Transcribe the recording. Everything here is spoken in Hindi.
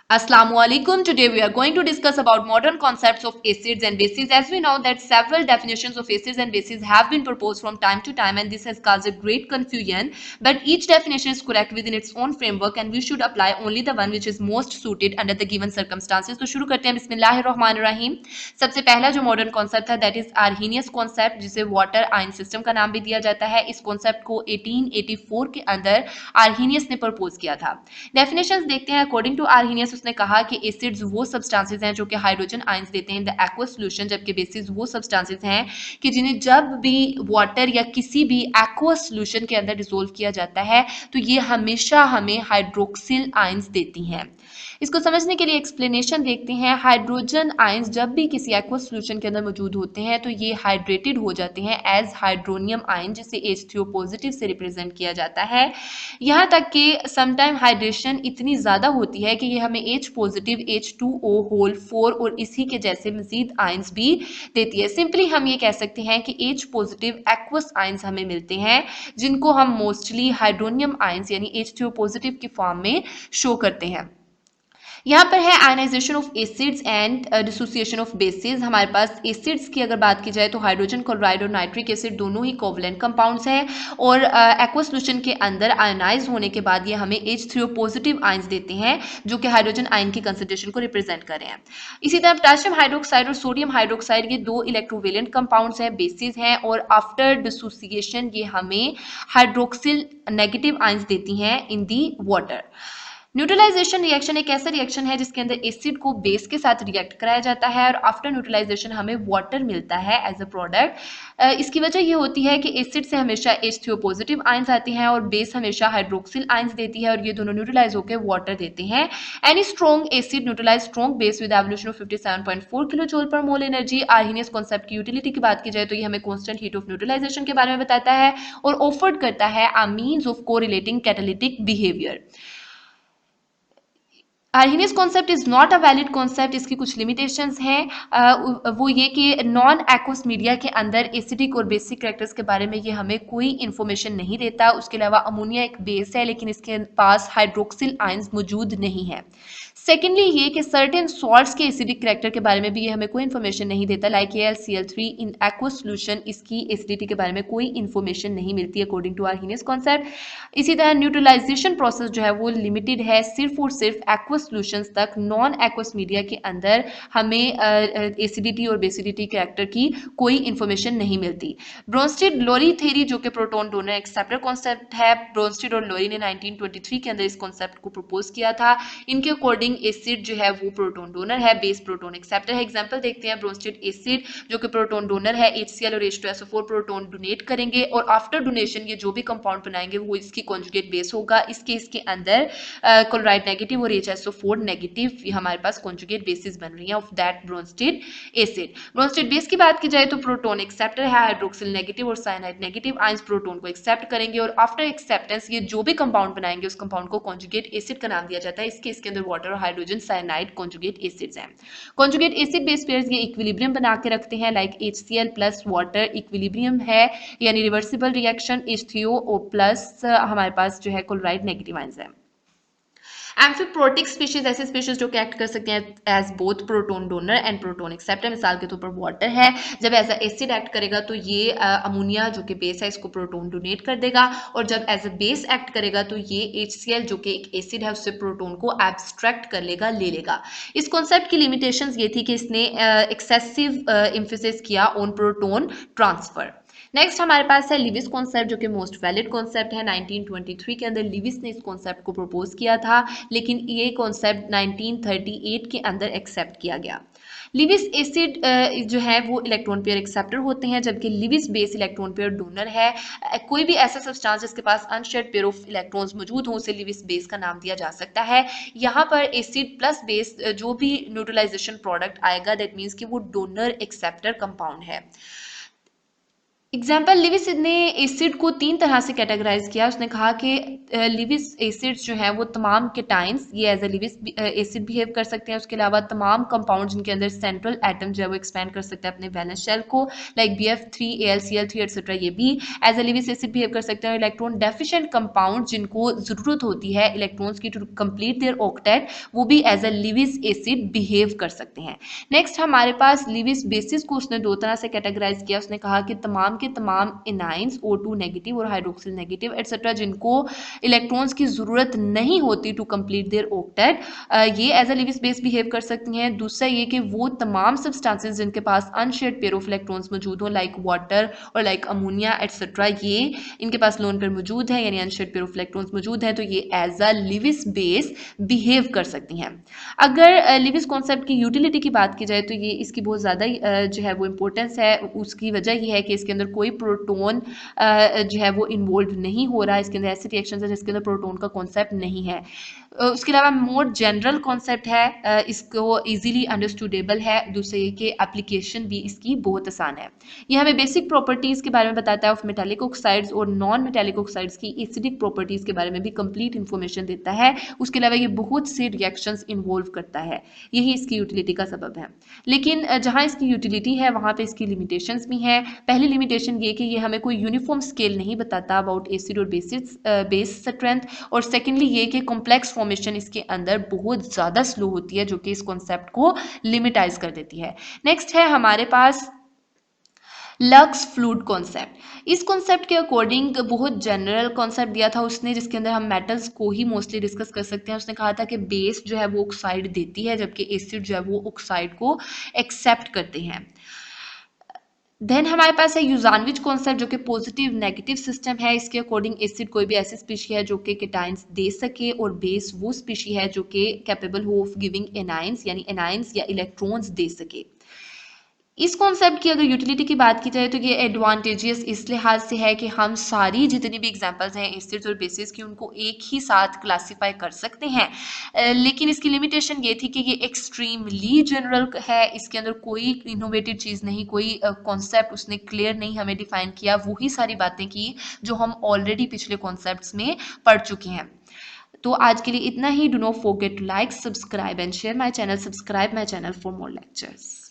Assalamualaikum. Today we are going to discuss about modern concepts of acids and bases. As we know that several definitions of acids and bases have been proposed from time to time, and this has caused a great confusion. But each definition is correct within its own framework, and we should apply only the one which is most suited under the given circumstances. तो शुरू करते हैं बिस्मिल्लाहिर्रहमानिर्रहीम। सबसे पहला जो मॉडर्न कॉन्सेप्ट है दैट इज आर्हीनियस कॉन्सेप्ट, जिसे वाटर आयन सिस्टम का नाम भी दिया जाता है। इस कॉन्सेप्ट को 1884 के अंदर आर्हीनियस ने प्रपोज किया था। डेफिनेशंस देखते हैं। अकॉर्डिंग टू आर्हीनियस उसने कहा कि एसिड्स वो सब्सटेंसेस हैं जो कि हाइड्रोजन आयंस देते हैं इन द एक्वस सॉल्यूशन, जबकि बेसिस वो सब्सटेंसेस हैं कि जिन्हें जब भी वाटर या किसी भी एक्वस सॉल्यूशन के अंदर डिसोल्व किया जाता है तो ये हमेशा हमें हाइड्रोक्सिल आयंस देती हैं। इसको समझने के लिए एक्सप्लेनेशन देखते हैं। हाइड्रोजन आयंस जब भी किसी एक्वस सॉल्यूशन के अंदर मौजूद होते हैं तो ये हाइड्रेटेड हो जाते हैं एज हाइड्रोनियम आयन, जिसे H3O पॉजिटिव से रिप्रेजेंट किया जाता है। यहाँ तक कि समटाइम हाइड्रेशन इतनी ज़्यादा होती है कि ये हमें H पॉजिटिव, H2O होल 4 और इसी के जैसे मजीद आयंस भी देती है। सिंपली हम ये कह सकते हैं कि H पॉजिटिव एक्वस आयंस हमें मिलते हैं, जिनको हम मोस्टली हाइड्रोनियम आयंस यानी H3O पॉजिटिव की फॉर्म में शो करते हैं। यहाँ पर है ionization of acids and dissociation of bases. हमारे पास एसिड्स की अगर बात की जाए तो हाइड्रोजन क्लोराइड और नाइट्रिक एसिड दोनों ही कोवलेंट कंपाउंड्स हैं और एक्वस सॉल्यूशन के अंदर आयनाइज होने के बाद ये हमें H3O पॉजिटिव आयंस देते हैं जो कि हाइड्रोजन आयन की कंसंट्रेशन को रिप्रेजेंट कर रहे हैं। इसी तरह पोटेशियम हाइड्रोक्साइड और सोडियम हाइड्रोक्साइड ये दो इलेक्ट्रोवेलेंट कंपाउंड्स हैं, बेसिस हैं, और आफ्टर डिसोसिएशन ये हमें हाइड्रोक्सिल नेगेटिव आयंस देती हैं इन दी वाटर। न्यूट्रलाइजेशन रिएक्शन एक ऐसा रिएक्शन है जिसके अंदर एसिड को बेस के साथ रिएक्ट कराया जाता है और आफ्टर न्यूट्रलाइजेशन हमें वाटर मिलता है एज अ प्रोडक्ट। इसकी वजह ये होती है कि एसिड से हमेशा H3O पॉजिटिव आयंस आते हैं और बेस हमेशा हाइड्रोक्सिल आयंस देती है और ये दोनों न्यूट्रलाइज होकर वाटर देते हैं। Any strong acid neutralize strong base with evolution of 57.4 kilo joule per mole energy. Arrhenius concept की यूटिलिटी की बात की जाए तो ये हमें कॉन्स्टेंट हीट ऑफ न्यूट्रलाइजेशन के बारे में बताता है और ऑफर्ड करता है a means of correlating catalytic behaviour. Arrhenius concept is not a valid concept. इसकी कुछ लिमिटेशंस हैं। वो ये कि नॉन एक्वस मीडिया के अंदर एसिडिक और बेसिक कैरेक्टर्स के बारे में ये हमें कोई इन्फॉर्मेशन नहीं देता। उसके अलावा अमोनिया एक बेस है लेकिन इसके पास हाइड्रोक्सिल आयंस मौजूद नहीं है। सेकेंडली ये कि सर्टेन सॉल्ट्स के एसिडिक कैरेक्टर के बारे में भी ये हमें कोई इन्फॉर्मेशन नहीं देता, like AlCl3 in aqueous solution, इसकी एसिडिटी के बारे में कोई इन्फॉर्मेशन नहीं मिलती अकॉर्डिंग टू आर्हीनियस कॉन्सेप्ट। इसी तरह न्यूट्रलाइजेशन प्रोसेस जो है वो लिमिटेड है सिर्फ और सिर्फ एक्वस सॉल्यूशंस तक। नॉन एक्वस मीडिया के अंदर हमें एसिडिटी और बेसिडिटी कैरेक्टर की कोई इन्फॉर्मेशन नहीं मिलती। ब्रोंस्टेड लोरी थ्योरी जो कि प्रोटॉन डोनर एक्सेप्टर कॉन्सेप्ट है, ब्रोंस्टेड और लोरी ने 1923 के अंदर इस कॉन्सेप्ट को प्रपोज किया था। इनके अकॉर्डिंग एसिड जो है वो प्रोटॉन डोनर है, बेस प्रोटॉन एक्सेप्टर है। एग्जांपल देखते हैं। ब्रोंस्टेड एसिड जो कि प्रोटॉन डोनर है, HCl और H2SO4 प्रोटॉन डोनेट करेंगे और आफ्टर डोनेशन ये जो भी कंपाउंड बनाएंगे वो इसकी कॉन्जुगेट बेस होगा। इस केस के अंदर क्लोराइड नेगेटिव और HSO4 नेगेटिव, ये हमारे पास कॉन्जुगेट बेसिस बन रही है of that Bronsted acid. Bronsted base की बात की जाए तो प्रोटॉन एक्सेप्टर है, हाइड्रोक्सिल नेगेटिव और साइनाइड नेगेटिव आयंस प्रोटॉन को एक्सेप्ट करेंगे और आफ्टर एक्सेप्टेंस ये जो भी कंपाउंड बनाएंगे उस कंपाउंड को कॉन्जुगेट एसिड का नाम दिया जाता है। इस केस के अंदर वाटर और हाइड्रोजन साइनाइड कॉन्जुगेट एसिड्स हैं। कॉन्जुगेट एसिड बेस पेयर्स ये इक्विलिब्रियम बना के रखते हैं, like HCl plus water equilibrium है यानी रिवर्सिबल रिएक्शन। H3O प्लस हमारे पास जो है क्लोराइड नेगेटिव आयंस है। एम्फीप्रोटिक स्पीशीज ऐसे स्पीशीज जो कि एक्ट कर सकते हैं as both proton donor and proton acceptor. मिसाल के तौर पर वाटर है, जब एज अ एसिड एक्ट करेगा तो ये अमोनिया जो कि बेस है इसको प्रोटोन डोनेट कर देगा और जब एज अ बेस एक्ट करेगा तो ये HCl जो कि एक एसिड है उससे प्रोटोन को एब्स्ट्रैक्ट कर लेगा, ले लेगा। इस कॉन्सेप्ट की लिमिटेशंस ये थी कि इसने एक्सेसिव एम्फेसिस किया ऑन प्रोटोन ट्रांसफर। नेक्स्ट हमारे पास है लिविस कॉन्सेप्ट जो कि मोस्ट वैलिड कॉन्सेप्ट है। 1923 के अंदर लिविस ने इस कॉन्सेप्ट को प्रपोज किया था लेकिन ये कॉन्सेप्ट 1938 के अंदर एक्सेप्ट किया गया। लिविस एसिड जो है वो इलेक्ट्रॉन पेयर एक्सेप्टर होते हैं जबकि Lewis base electron pair donor है। कोई भी ऐसा सब्सटेंस जिसके पास अनशेयर्ड पेयर ऑफ इलेक्ट्रॉन्स मौजूद हो उसे लिविस बेस का नाम दिया जा सकता है। यहाँ पर एसिड प्लस बेस जो भी न्यूट्रलाइजेशन प्रोडक्ट आएगा दैट मीन्स कि वो डोनर एक्सेप्टर कंपाउंड है। एग्जाम्पल, लिविस ने एसिड को 3 तरह से कैटेगराइज किया। उसने कहा कि लिविस एसिड्स जो हैं वो तमाम केटाइंस ये as a Lewis acid behave कर सकते हैं। उसके अलावा तमाम कंपाउंड जिनके अंदर सेंट्रल एटम जो है वो एक्सपैंड कर सकते हैं अपने वैलेंस शेल को, लाइक BF3 AlCl3 एक्सेट्रा, ये भी as a Lewis acid behave कर सकते हैं। इलेक्ट्रॉन डेफिशिएंट कंपाउंड जिनको जरूरत होती है इलेक्ट्रॉन्स की टू कंप्लीट देयर ऑक्टेट, वो भी as a Lewis acid behave कर सकते हैं। नेक्स्ट हमारे पास लिविस बेसिस को उसने 2 तरह से कैटेगराइज किया। उसने कहा कि तमाम के तमाम एनाइंस O2 नेगेटिव और हाइड्रोक्सिल नेगेटिव एक्सेट्रा जिनको इलेक्ट्रॉन्स की जरूरत नहीं होती टू कंप्लीट देयर ऑक्टेट, ये as a Lewis base behave कर सकती हैं। दूसरा ये कि वो तमाम सब्सटेंसेस जिनके पास अनशेयर्ड पेयर ऑफ इलेक्ट्रॉन्स मौजूद हो, लाइक वाटर और लाइक अमोनिया एक्सेट्रा, ये इनके पास लोन पेयर मौजूद है यानी अनशेयर्ड पेयर ऑफ इलेक्ट्रॉन्स मौजूद है, तो ये as a Lewis base behave कर सकती हैं। अगर लिविस कॉन्सेप्ट की यूटिलिटी की बात की जाए तो ये इसकी बहुत ज़्यादा जो है वो इम्पोर्टेंस है। उसकी वजह ये है कि इसके अंदर कोई प्रोटोन जो है वो इन्वॉल्व नहीं हो रहा है। इसके अंदर ऐसे रिएक्शन है जिसके अंदर प्रोटोन का कॉन्सेप्ट नहीं है। उसके अलावा मोर जनरल कॉन्सेप्ट है, इसको ईजिली अंडरस्टूडेबल है। दूसरे के एप्लीकेशन भी इसकी बहुत आसान है। ये हमें बेसिक प्रॉपर्टीज़ के बारे में बताता है ऑफ मेटालिक ऑक्साइड्स और नॉन मेटालिक ऑक्साइड्स की एसिडिक प्रॉपर्टीज़ के बारे में भी कंप्लीट इन्फॉर्मेशन देता है। उसके अलावा ये बहुत से रिएक्शंस इन्वॉल्व करता है, यही इसकी यूटिलिटी का सबब है। लेकिन जहाँ इसकी यूटिलिटी है वहाँ पे इसकी लिमिटेशंस भी हैं। पहली लिमिटेशन ये कि ये हमें कोई यूनिफॉर्म स्केल नहीं बताता अबाउट एसिड और बेस स्ट्रेंथ, और सेकेंडली ये कि कॉम्प्लेक्स फॉर्मेशन इसके अंदर बहुत ज़्यादा स्लो होती है जो कि इस कॉन्सेप्ट को लिमिटाइज कर देती है। नेक्स्ट है हमारे पास लक्स फ्लूइड कॉन्सेप्ट। इस कॉन्सेप्ट के अकॉर्डिंग बहुत जनरल कॉन्सेप्ट दिया था उसने, जिसके अंदर हम मेटल्स को ही मोस्टली डिस्कस कर सकते हैं। उसने कहा था कि बेस जो है वो ऑक्साइड देती है जबकि एसिड जो है वो ऑक्साइड को एक्सेप्ट करते हैं। देन हमारे पास है यूजानविच कॉन्सेप्ट जो कि पॉजिटिव नेगेटिव सिस्टम है। इसके अकॉर्डिंग एसिड कोई भी ऐसी स्पीशी है जो कि केटाइंस दे सके और बेस वो स्पीशी है जो कि कैपेबल हो ऑफ गिविंग एनाइंस यानी एनाइंस या इलेक्ट्रॉन्स दे सके। इस कॉन्सेप्ट की अगर यूटिलिटी की बात की जाए तो ये एडवांटेजियस इस लिहाज से है कि हम सारी जितनी भी एग्जांपल्स हैं एसिड्स और बेसिस की उनको एक ही साथ क्लासिफाई कर सकते हैं। लेकिन इसकी लिमिटेशन ये थी कि ये एक्सट्रीमली जनरल है, इसके अंदर कोई इनोवेटिव चीज़ नहीं, कोई कॉन्सेप्ट उसने क्लियर नहीं हमें डिफाइन किया, वही सारी बातें की जो हम ऑलरेडी पिछले कॉन्सेप्ट्स में पढ़ चुके हैं। तो आज के लिए इतना ही। Do not forget to like, subscribe and share my channel, subscribe my channel for more lectures.